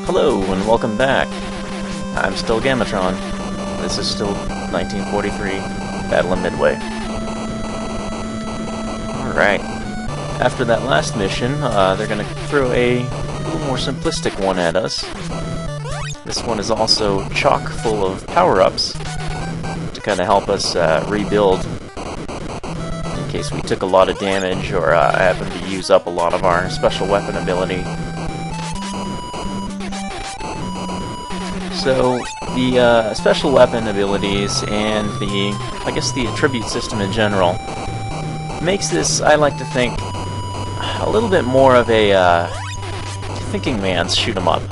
Hello and welcome back. I'm still Gamatron. This is still 1943 Battle of Midway. Alright. After that last mission, they're going to throw a little more simplistic one at us. This one is also chock full of power-ups to kind of help us rebuild in case we took a lot of damage or happened to use up a lot of our special weapon ability. So, the special weapon abilities and the attribute system in general makes this, I like to think, a little bit more of a thinking man's shoot 'em up.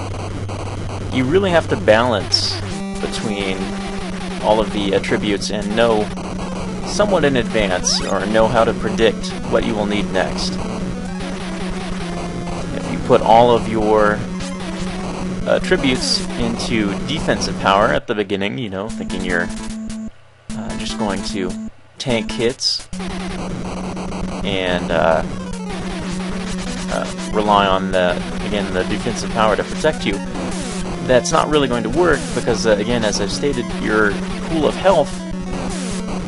You really have to balance between all of the attributes and know somewhat in advance, or know how to predict what you will need next. If you put all of your attributes into defensive power at the beginning, you know, thinking you're just going to tank hits and rely on the defensive power to protect you, that's not really going to work because, again, as I've stated, your pool of health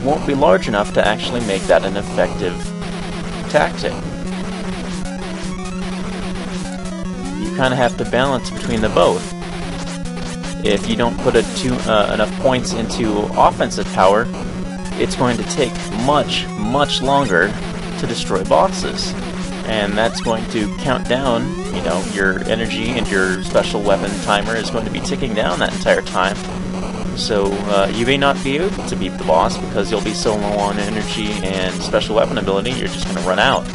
won't be large enough to actually make that an effective tactic. You kind of have to balance between the both. If you don't put enough points into offensive power, it's going to take much, much longer to destroy bosses. And that's going to count down, you know, your energy, and your special weapon timer is going to be ticking down that entire time. So you may not be able to beat the boss because you'll be so low on energy and special weapon ability, you're just going to run out.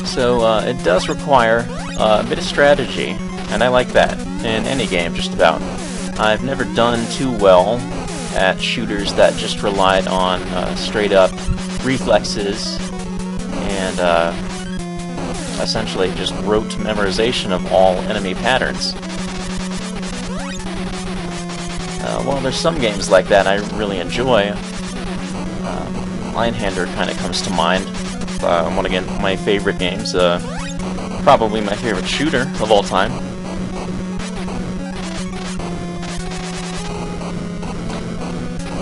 So it does require a bit of strategy, and I like that in any game, just about. I've never done too well at shooters that just relied on straight-up reflexes and essentially just rote memorization of all enemy patterns. Well, there's some games like that I really enjoy. Linehander kind of comes to mind. One of my favorite games, probably my favorite shooter of all time.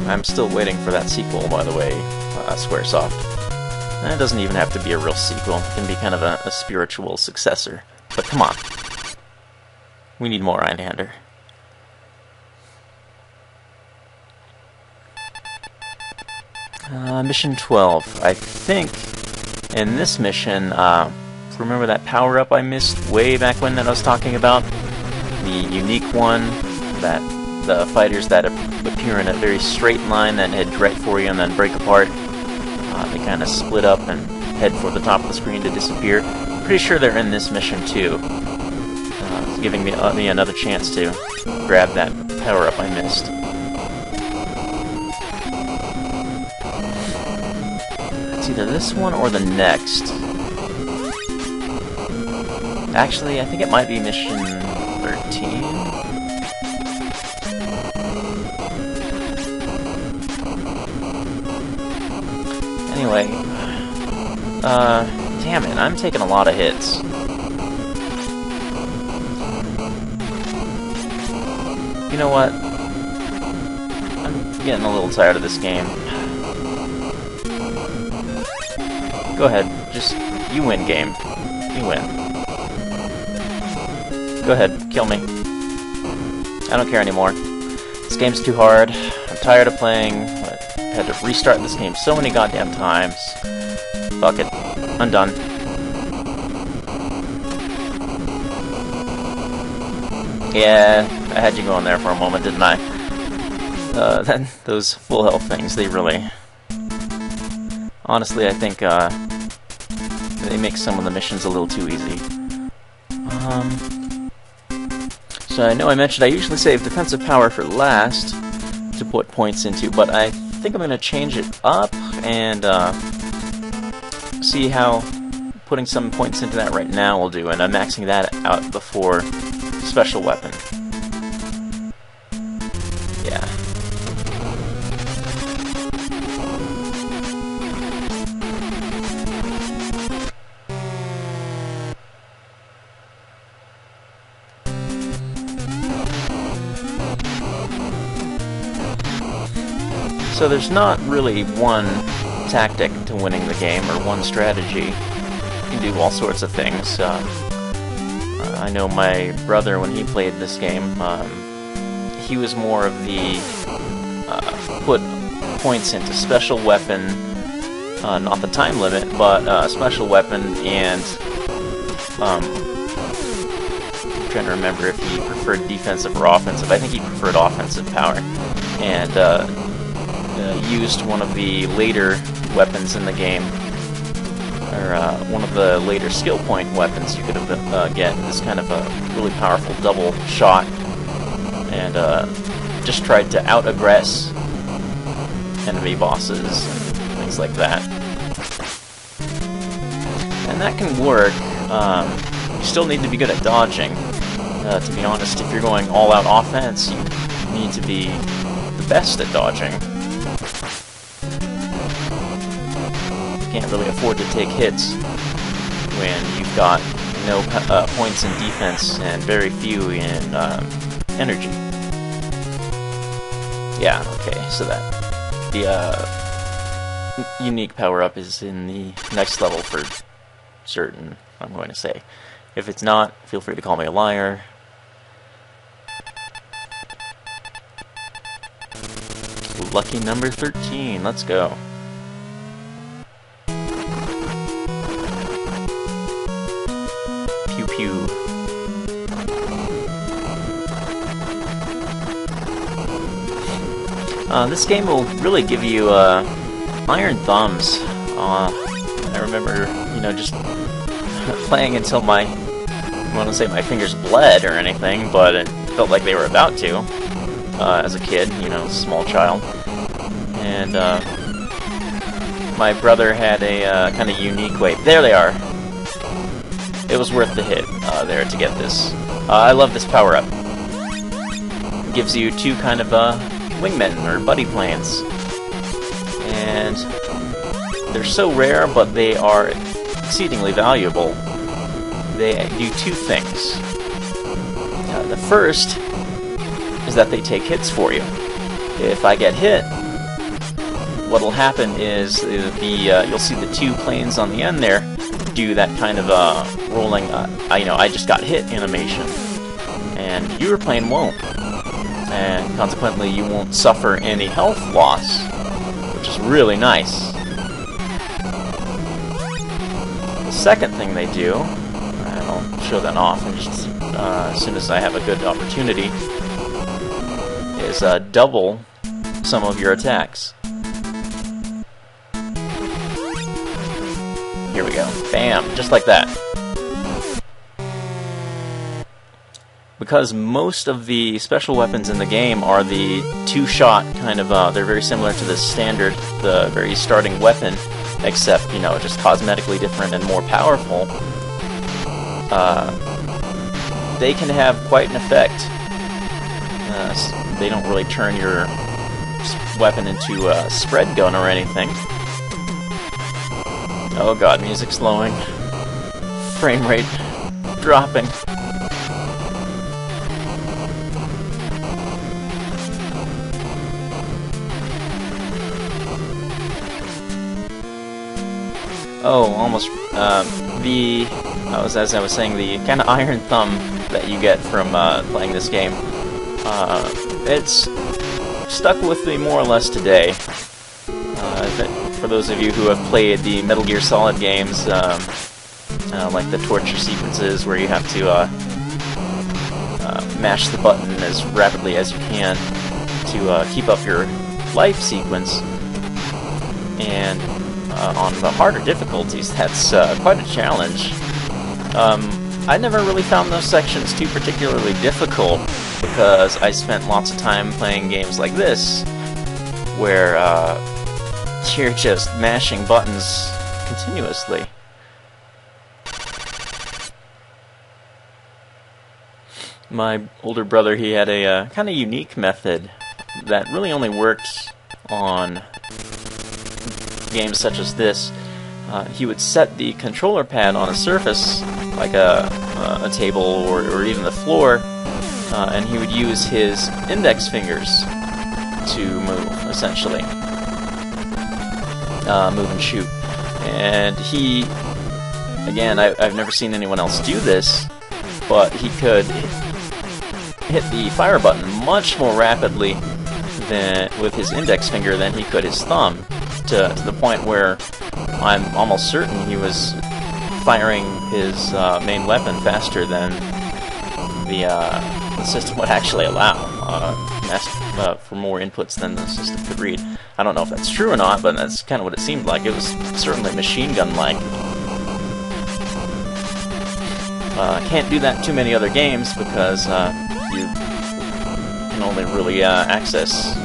I'm still waiting for that sequel, by the way, Squaresoft. And it doesn't even have to be a real sequel. It can be kind of a spiritual successor. But come on. We need more Linehander. Mission 12. I think in this mission, remember that power-up I missed way back when that I was talking about? The unique one, that the fighters that appear in a very straight line that head right for you and then break apart. They kind of split up and head for the top of the screen to disappear. Pretty sure they're in this mission too. It's giving me another chance to grab that power-up I missed. It's either this one or the next. Actually, I think it might be mission 13. Anyway, damn it, I'm taking a lot of hits. You know what? I'm getting a little tired of this game. Go ahead, just, you win, game. You win. Go ahead, kill me. I don't care anymore. This game's too hard. I'm tired of playing. I had to restart this game so many goddamn times. Fuck it. I'm done. Yeah, I had you going there for a moment, didn't I? Those full health things, they really... Honestly, I think, they make some of the missions a little too easy. So I know I mentioned I usually save defensive power for last to put points into, but I think I'm going to change it up and see how putting some points into that right now will do, and I'm maxing that out before special weapon. Yeah. So there's not really one tactic to winning the game, or one strategy. You can do all sorts of things. I know my brother, when he played this game, he was more of the put points into special weapon, not the time limit, but special weapon, and I'm trying to remember if he preferred defensive or offensive. I think he preferred offensive power, and used one of the later weapons in the game, or one of the later skill point weapons you could get. This kind of a really powerful double shot, and just tried to out-aggress enemy bosses and things like that. And that can work. You still need to be good at dodging. To be honest, if you're going all-out offense, you need to be the best at dodging. You can't really afford to take hits when you've got no points in defense and very few in energy. Yeah, okay, so that the unique power-up is in the next level for certain, I'm going to say. If it's not, feel free to call me a liar. Lucky number 13, let's go. Pew pew. This game will really give you iron thumbs. I remember, you know, just playing until I don't want to say my fingers bled or anything, but it felt like they were about to. As a kid, you know, small child. And my brother had a kind of unique way. There they are. It was worth the hit there to get this. I love this power-up. It gives you two kind of wingmen, or buddy planes. And they're so rare, but they are exceedingly valuable. They do two things. The first is that they take hits for you. If I get hit, what'll happen is you'll see the two planes on the end there do that kind of rolling, you know, I just got hit animation, and your plane won't, and consequently you won't suffer any health loss, which is really nice. The second thing they do, and I'll show that off and just as soon as I have a good opportunity, is double some of your attacks. Here we go. Bam! Just like that. Because most of the special weapons in the game are the two-shot kind of, they're very similar to the standard, the very starting weapon, except, you know, just cosmetically different and more powerful. They can have quite an effect. They don't really turn your weapon into a spread gun or anything. Oh god, music slowing. Frame rate dropping. Oh, almost, as I was saying, the kind of iron thumb that you get from playing this game, it's stuck with me more or less today. For those of you who have played the Metal Gear Solid games, like the torture sequences where you have to mash the button as rapidly as you can to keep up your life sequence, and on the harder difficulties, that's quite a challenge. I never really found those sections too particularly difficult, because I spent lots of time playing games like this, where you're just mashing buttons continuously. My older brother, he had a kind of unique method that really only worked on games such as this. He would set the controller pad on a surface, like a table or even the floor, and he would use his index fingers to move, essentially. move and shoot. And he, again, I've never seen anyone else do this, but he could hit the fire button much more rapidly than with his index finger than he could his thumb, to the point where I'm almost certain he was firing his main weapon faster than the system would actually allow, for more inputs than the system could read. I don't know if that's true or not, but that's kind of what it seemed like. It was certainly machine gun-like. Can't do that in too many other games because you can only really access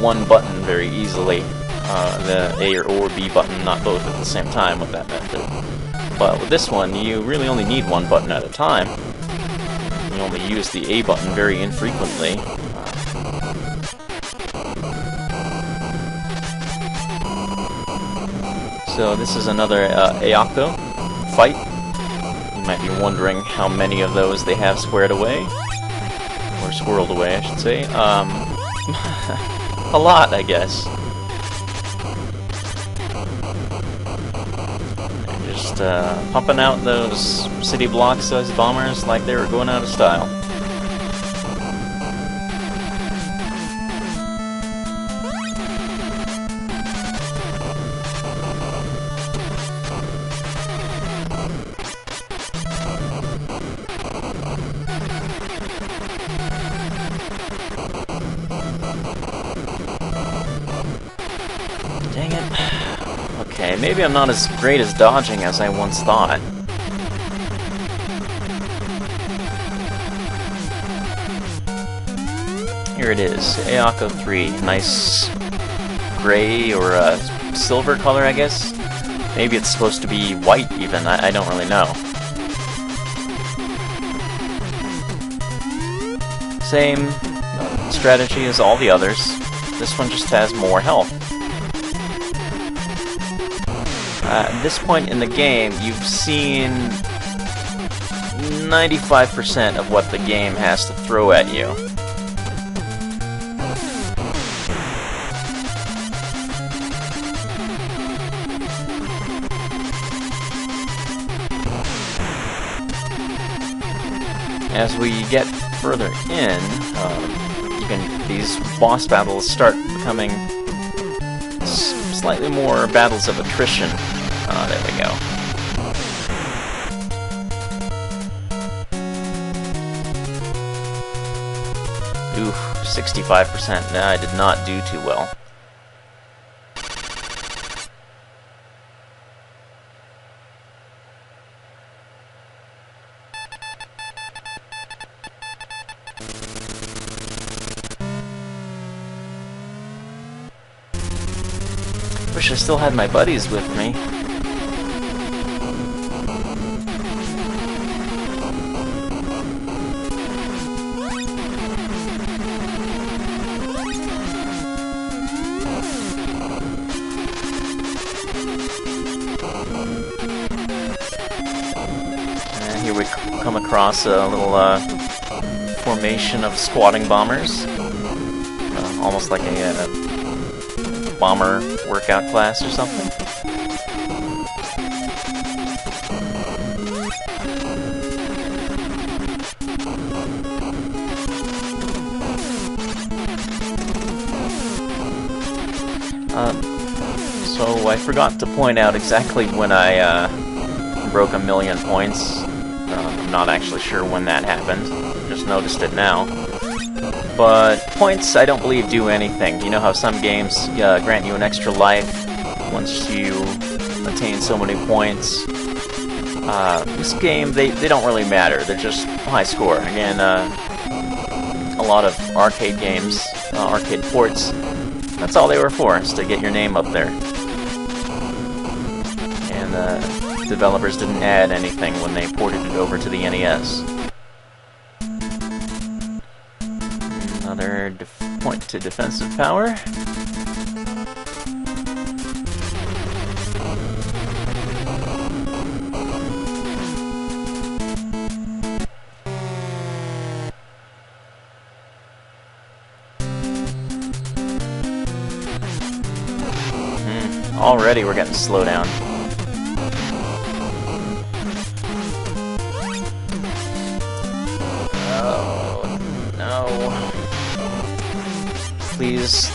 one button very easily, the A or B button, not both at the same time with that method. But with this one, you really only need one button at a time. You only use the A button very infrequently. So this is another Ayako fight. You might be wondering how many of those they have squared away. Or squirreled away, I should say. A lot, I guess. They're just pumping out those city block-sized bombers like they were going out of style. Dang it. Okay, maybe I'm not as great as dodging as I once thought. Here it is, Ayako 3. Nice gray or silver color, I guess. Maybe it's supposed to be white even, I don't really know. Same strategy as all the others. This one just has more health. At this point in the game, you've seen 95% of what the game has to throw at you. As we get further in, these boss battles start becoming slightly more battles of attrition. There we go. Oof, 65%. Nah, I did not do too well. Wish I still had my buddies with me. And here we come across a little formation of squatting bombers. Almost like a bomber workout class or something. So I forgot to point out exactly when I broke 1,000,000 points. I'm not actually sure when that happened. Just noticed it now. But points, I don't believe, do anything. You know how some games grant you an extra life once you attain so many points? This game, they don't really matter. They're just high score. Again, a lot of arcade games, arcade ports, that's all they were for, is to get your name up there. And developers didn't add anything when they ported it over to the NES. Another point to defensive power. already we're getting slowdown. Oh, no. Please.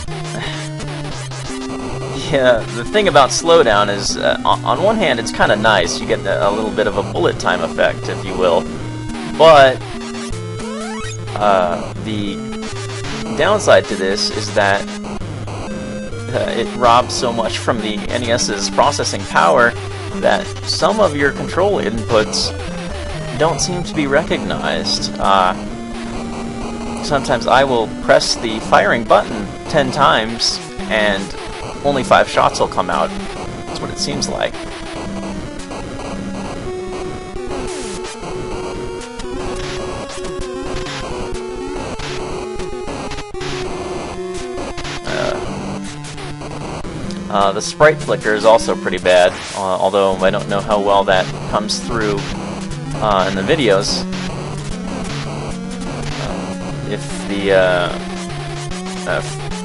Yeah, the thing about slowdown is, on one hand, it's kind of nice. You get a little bit of a bullet time effect, if you will. But the downside to this is that it robs so much from the NES's processing power that some of your control inputs don't seem to be recognized. Sometimes I will press the firing button 10 times and only 5 shots will come out. That's what it seems like. The sprite flicker is also pretty bad, although I don't know how well that comes through in the videos. If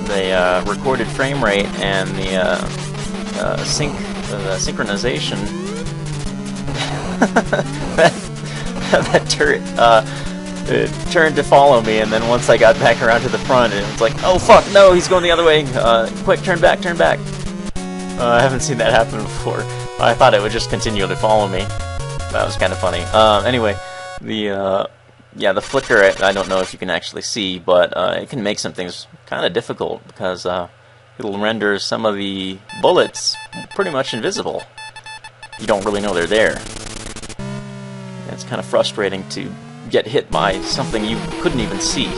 the recorded frame rate and the synchronization that turret it turned to follow me, and then once I got back around to the front, it was like, oh fuck, no, he's going the other way. Quick, turn back, turn back. I haven't seen that happen before. I thought it would just continue to follow me. That was kind of funny. Anyway, the flicker, I don't know if you can actually see, but it can make some things kind of difficult because it'll render some of the bullets pretty much invisible. You don't really know they're there. And it's kind of frustrating to get hit by something you couldn't even see.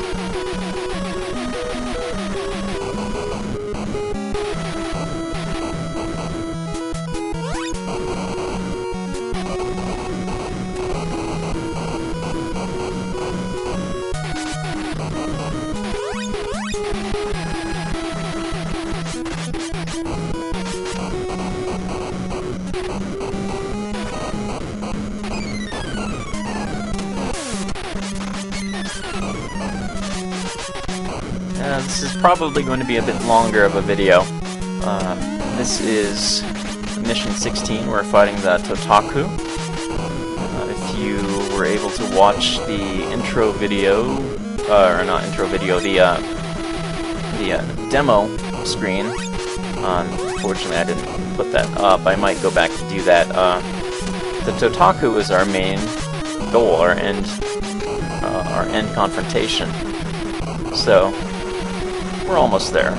This is probably going to be a bit longer of a video. This is Mission 16. We're fighting the Totaku. If you were able to watch the intro video, or not intro video, the demo screen, unfortunately I didn't put that up. I might go back to do that. The Totaku is our main goal, our end confrontation. So we're almost there.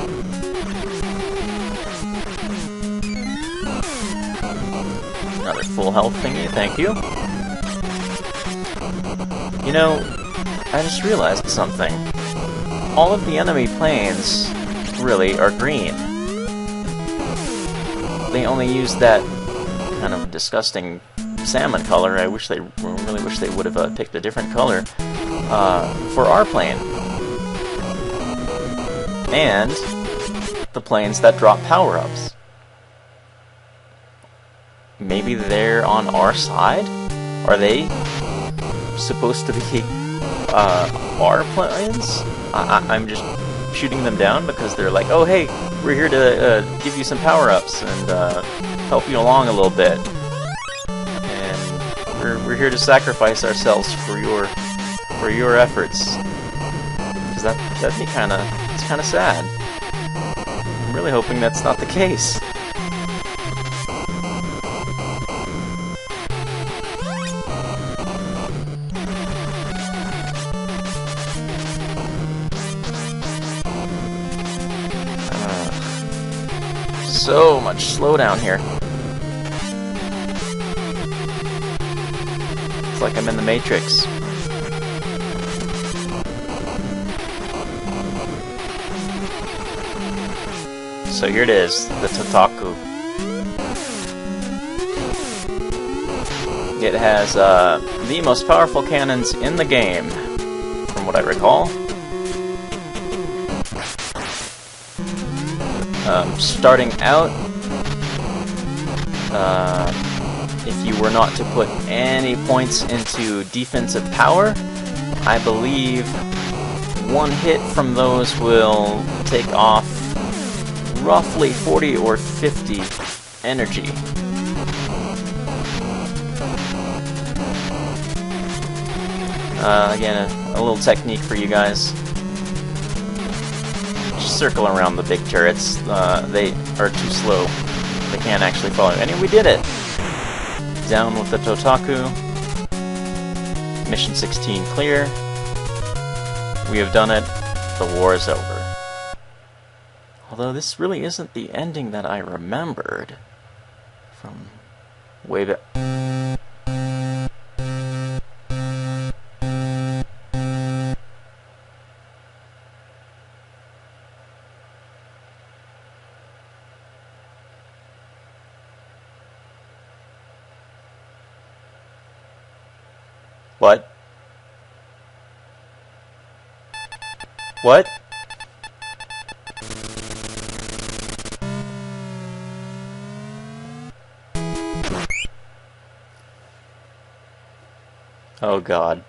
Another full health thingy, thank you. You know, I just realized something. All of the enemy planes, really, are green. They only use that kind of disgusting salmon color. I really wish they would have picked a different color for our plane. And the planes that drop power-ups. Maybe they're on our side? Are they supposed to be our planes? I'm just shooting them down because they're like, oh hey, we're here to give you some power-ups and help you along a little bit. And we're here to sacrifice ourselves for your efforts. Because that'd be kind of sad. I'm really hoping that's not the case. So much slowdown here. It's like I'm in the Matrix. So here it is, the Totaku. It has the most powerful cannons in the game, from what I recall. Starting out, if you were not to put any points into defensive power, I believe one hit from those will take off roughly 40 or 50 energy. Again, a little technique for you guys. Just circle around the big turrets. They are too slow. They can't actually follow. And we did it! Down with the Totaku. Mission 16 clear. We have done it. The war is over. Although this really isn't the ending that I remembered from way back. What? What? Oh God.